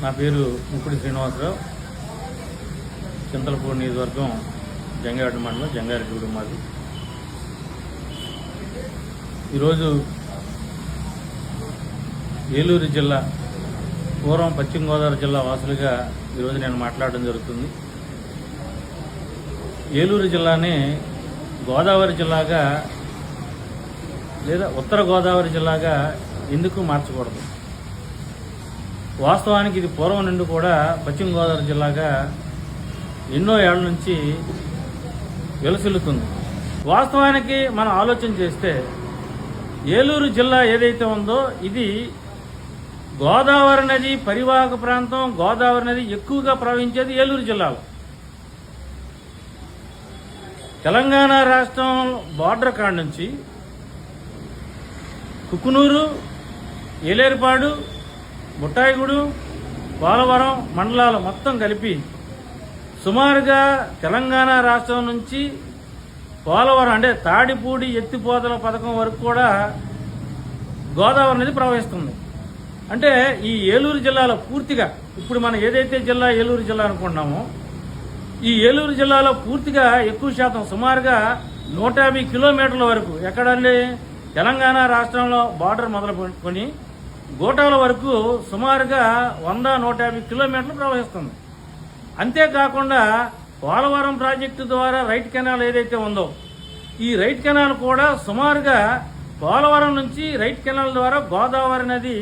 నా పేరు ముక్కుడి శ్రీనివాసరావు. చింతలపూడి నియోజకవర్గం జంగారెడ్డి మండలం జంగారెడ్డి మాది. ఈరోజు ఏలూరు జిల్లా పూర్వం పశ్చిమ గోదావరి జిల్లా వాసులుగా ఈరోజు నేను మాట్లాడడం జరుగుతుంది. ఏలూరు జిల్లాని గోదావరి జిల్లాగా లేదా ఉత్తర గోదావరి జిల్లాగా ఎందుకు మార్చకూడదు? వాస్తవానికి ఇది పూర్వం నుండి కూడా పశ్చిమ గోదావరి జిల్లాగా ఎన్నో ఏళ్ల నుంచి వెలసిల్లుతుంది. వాస్తవానికి మనం ఆలోచన చేస్తే ఏలూరు జిల్లా ఏదైతే ఉందో ఇది గోదావరి నది పరివాహక ప్రాంతం. గోదావరి నది ఎక్కువగా ప్రవహించేది ఏలూరు జిల్లాలో. తెలంగాణ రాష్ట్రం బార్డర్ కాడ నుంచి కుకునూరు, ఏలేరుపాడు, బుట్టాయిగూడు, పోలవరం మండలాలు మొత్తం కలిపి సుమారుగా తెలంగాణ రాష్ట్రం నుంచి పోలవరం అంటే తాడిపూడి ఎత్తిపోతల పథకం వరకు కూడా గోదావరి నది ప్రవహిస్తుంది. అంటే ఈ ఏలూరు జిల్లాలో పూర్తిగా ఇప్పుడు మనం ఏదైతే జిల్లా ఏలూరు జిల్లా అనుకుంటున్నామో ఈ ఏలూరు జిల్లాలో పూర్తిగా ఎక్కువ శాతం సుమారుగా 150 కిలోమీటర్ల వరకు ఎక్కడండి తెలంగాణ రాష్ట్రంలో బార్డర్ మొదలుకొని గోటాల వరకు సుమారుగా 100-150 కిలోమీటర్లు ప్రవహిస్తుంది. అంతేకాకుండా పోలవరం ప్రాజెక్టు ద్వారా రైట్ కెనాల్ ఏదైతే ఉందో ఈ రైట్ కెనాల్ కూడా సుమారుగా పోలవరం నుంచి రైట్ కెనాల్ ద్వారా గోదావరి నది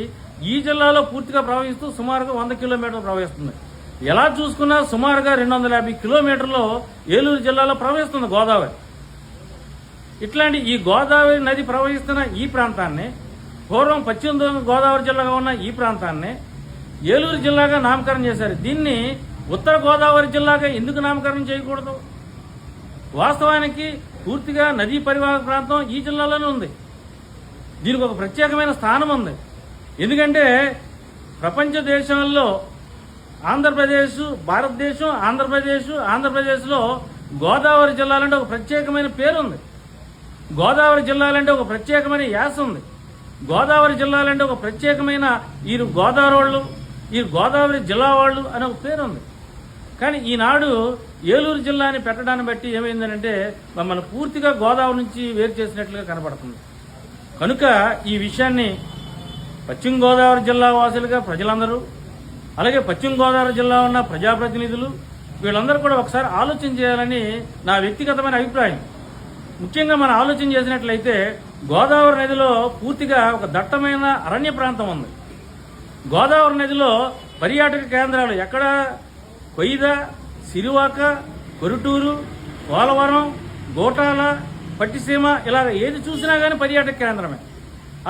ఈ జిల్లాలో పూర్తిగా ప్రవహిస్తూ సుమారుగా 100 కిలోమీటర్లు ప్రవహిస్తుంది. ఎలా చూసుకున్నా సుమారుగా 250 కిలోమీటర్లు ఏలూరు జిల్లాలో ప్రవహిస్తుంది గోదావరి. ఇట్లాంటి ఈ గోదావరి నది ప్రవహిస్తున్న ఈ ప్రాంతాన్ని పూర్వం పశ్చిమ గోదావరి జిల్లాగా ఉన్న ఈ ప్రాంతాన్ని ఏలూరు జిల్లాగా నామకరణం చేశారు. దీన్ని ఉత్తర గోదావరి జిల్లాగా ఎందుకు నామకరణం చేయకూడదు? వాస్తవానికి పూర్తిగా నదీ పరివాహక ప్రాంతం ఈ జిల్లాలోనే ఉంది. దీనికి ఒక ప్రత్యేకమైన స్థానం ఉంది. ఎందుకంటే ప్రపంచ దేశాల్లో ఆంధ్రప్రదేశ్, భారతదేశం, ఆంధ్రప్రదేశ్లో గోదావరి జిల్లాలంటే ఒక ప్రత్యేకమైన పేరు ఉంది. గోదావరి జిల్లాలంటే ఒక ప్రత్యేకమైన యాస ఉంది. గోదావరి జిల్లాలంటే ఒక ప్రత్యేకమైన ఈ గోదావరి వాళ్ళు, ఈ గోదావరి జిల్లా వాళ్ళు అనే ఒక పేరు ఉంది. కానీ ఈనాడు ఏలూరు జిల్లాని పెట్టడాన్ని బట్టి ఏమైందనంటే మమ్మల్ని పూర్తిగా గోదావరి నుంచి వేరు చేసినట్లుగా కనపడుతుంది. కనుక ఈ విషయాన్ని పశ్చిమ గోదావరి జిల్లా వాసులుగా ప్రజలందరూ, అలాగే పశ్చిమ గోదావరి జిల్లా ఉన్న ప్రజాప్రతినిధులు వీళ్ళందరూ కూడా ఒకసారి ఆలోచన చేయాలని నా వ్యక్తిగతమైన అభిప్రాయం. ముఖ్యంగా మనం ఆలోచన చేసినట్లయితే గోదావరి నదిలో పూర్తిగా ఒక దట్టమైన అరణ్య ప్రాంతం ఉంది. గోదావరి నదిలో పర్యాటక కేంద్రాలు ఎక్కడ కొయ్యిద, సిరివాక, కొరుటూరు, పోలవరం, గోటాల, పట్టిసీమ ఇలా ఏది చూసినా కానీ పర్యాటక కేంద్రమే.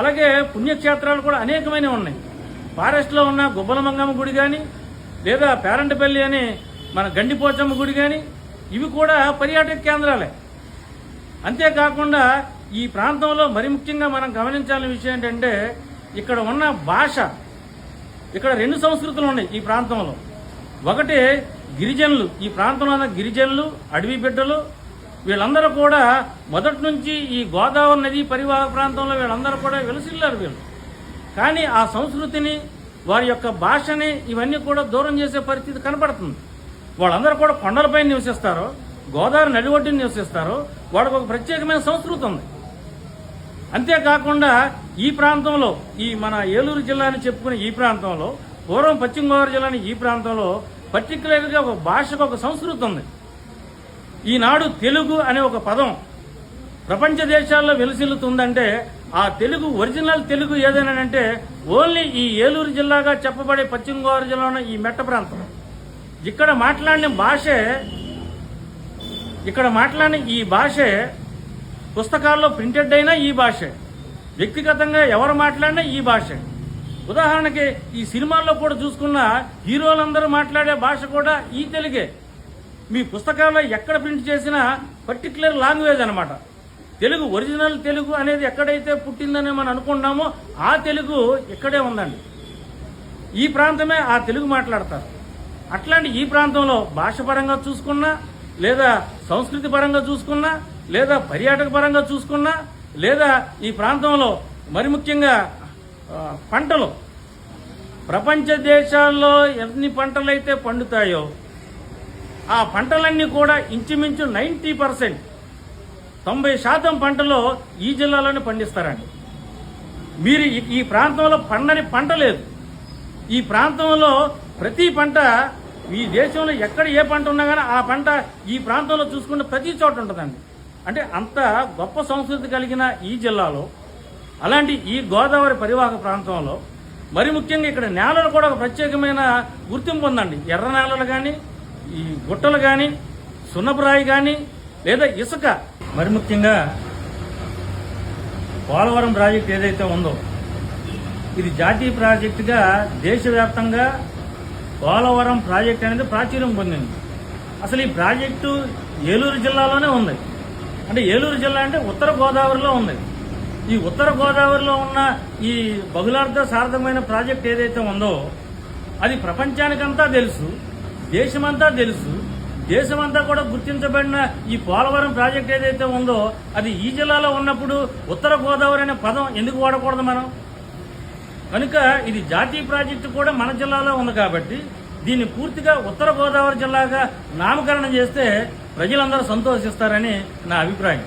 అలాగే పుణ్యక్షేత్రాలు కూడా అనేకమైనవి ఉన్నాయి. ఫారెస్ట్లో ఉన్న గుబ్బలమంగమ్మ గుడి కానీ లేదా పేరంటపల్లి అని మన గండిపోచమ్మ గుడి కానీ ఇవి కూడా పర్యాటక కేంద్రాలే. అంతేకాకుండా ఈ ప్రాంతంలో మరి ముఖ్యంగా మనం గమనించాల్సిన విషయం ఏంటంటే ఇక్కడ ఉన్న భాష, ఇక్కడ 2 సంస్కృతులు ఉన్నాయి ఈ ప్రాంతంలో. ఒకటి గిరిజనులు, ఈ ప్రాంతంలో ఉన్న గిరిజనులు, అడవి బిడ్డలు వీళ్ళందరూ కూడా మొదటి నుంచి ఈ గోదావరి నది పరివాహక ప్రాంతంలో వీళ్ళందరూ కూడా వెలసిల్లారు వీళ్ళు. కానీ ఆ సంస్కృతిని, వారి యొక్క భాషని ఇవన్నీ కూడా దూరం చేసే పరిస్థితి కనపడుతుంది. వాళ్ళందరూ కూడా కొండలపై నివసిస్తారు, గోదావరి నది ఒడ్డున నివసిస్తారు. వాళ్ళకు ఒక ప్రత్యేకమైన సంస్కృతి ఉంది. అంతేకాకుండా ఈ ప్రాంతంలో ఈ మన ఏలూరు జిల్లాని చెప్పుకునే ఈ ప్రాంతంలో పూర్వం పశ్చిమ గోదావరి జిల్లాని ఈ ప్రాంతంలో పర్టికులర్గా ఒక భాషకు ఒక సంస్కృతి ఉంది. ఈనాడు తెలుగు అనే ఒక పదం ప్రపంచ దేశాల్లో వెలుసిల్లుతుందంటే ఆ తెలుగు ఒరిజినల్ తెలుగు ఏదైనానంటే ఓన్లీ ఈ ఏలూరు జిల్లాగా చెప్పబడే పశ్చిమ గోదావరి జిల్లా ఉన్న ఈ మెట్ట ప్రాంతం. ఇక్కడ మాట్లాడిన ఈ భాషే పుస్తకాల్లో ప్రింటెడ్ అయినా ఈ భాషే, వ్యక్తిగతంగా ఎవరు మాట్లాడినా ఈ భాషే. ఉదాహరణకి ఈ సినిమాల్లో కూడా చూసుకున్న హీరోలందరూ మాట్లాడే భాష కూడా ఈ తెలుగే. మీ పుస్తకాల్లో ఎక్కడ ప్రింట్ చేసినా పర్టికులర్ లాంగ్వేజ్ అనమాట. తెలుగు ఒరిజినల్ తెలుగు అనేది ఎక్కడైతే పుట్టిందని మనం అనుకుంటున్నామో ఆ తెలుగు ఇక్కడే ఉందండి. ఈ ప్రాంతమే ఆ తెలుగు మాట్లాడతారు. అట్లాంటి ఈ ప్రాంతంలో భాష పరంగా చూసుకున్నా, లేదా సంస్కృతి పరంగా చూసుకున్నా, లేదా పర్యాటక పరంగా చూసుకున్నా, లేదా ఈ ప్రాంతంలో మరి ముఖ్యంగా పంటలు ప్రపంచ దేశాల్లో ఎన్ని పంటలైతే పండుతాయో ఆ పంటలన్నీ కూడా ఇంచుమించు 90%, 90% పంటలో ఈ జిల్లాలోనే పండిస్తారండి. మీరు ఈ ప్రాంతంలో పండని పంట లేదు. ఈ ప్రాంతంలో ప్రతి పంట, ఈ దేశంలో ఎక్కడ ఏ పంట ఉన్నా కానీ ఆ పంట ఈ ప్రాంతంలో చూసుకుంటే ప్రతి చోట ఉంటుందండి. అంటే అంత గొప్ప సంస్కృతి కలిగిన ఈ జిల్లాలో, అలాంటి ఈ గోదావరి పరివాహక ప్రాంతంలో మరి ముఖ్యంగా ఇక్కడ నేలలు కూడా ఒక ప్రత్యేకమైన గుర్తింపు ఉందండి. ఎర్ర నేలలు కానీ, ఈ గుట్టలు కానీ, సున్నపురాయి కానీ, లేదా ఇసుక. మరి ముఖ్యంగా పోలవరం ప్రాజెక్టు ఏదైతే ఉందో ఇది జాతీయ ప్రాజెక్టుగా దేశవ్యాప్తంగా పోలవరం ప్రాజెక్ట్ అనేది ప్రాచుర్యం పొందింది. అసలు ఈ ప్రాజెక్టు ఏలూరు జిల్లాలోనే ఉంది. అంటే ఏలూరు జిల్లా అంటే ఉత్తర గోదావరిలో ఉంది. ఈ ఉత్తర గోదావరిలో ఉన్న ఈ బహుళార్థ సార్థకమైన ప్రాజెక్ట్ ఏదైతే ఉందో అది ప్రపంచానికంతా తెలుసు, దేశమంతా తెలుసు. దేశమంతా కూడా గుర్తించబడిన ఈ పోలవరం ప్రాజెక్ట్ ఏదైతే ఉందో అది ఈ జిల్లాలో ఉన్నప్పుడు ఉత్తర గోదావరి అనే పదం ఎందుకు వాడకూడదు మనం? కనుక ఇది జాతీయ ప్రాజెక్టు కూడా మన జిల్లాలో ఉంది కాబట్టి దీన్ని పూర్తిగా ఉత్తర గోదావరి జిల్లాగా నామకరణం చేస్తే ప్రజలందరూ సంతోషిస్తారని నా అభిప్రాయం.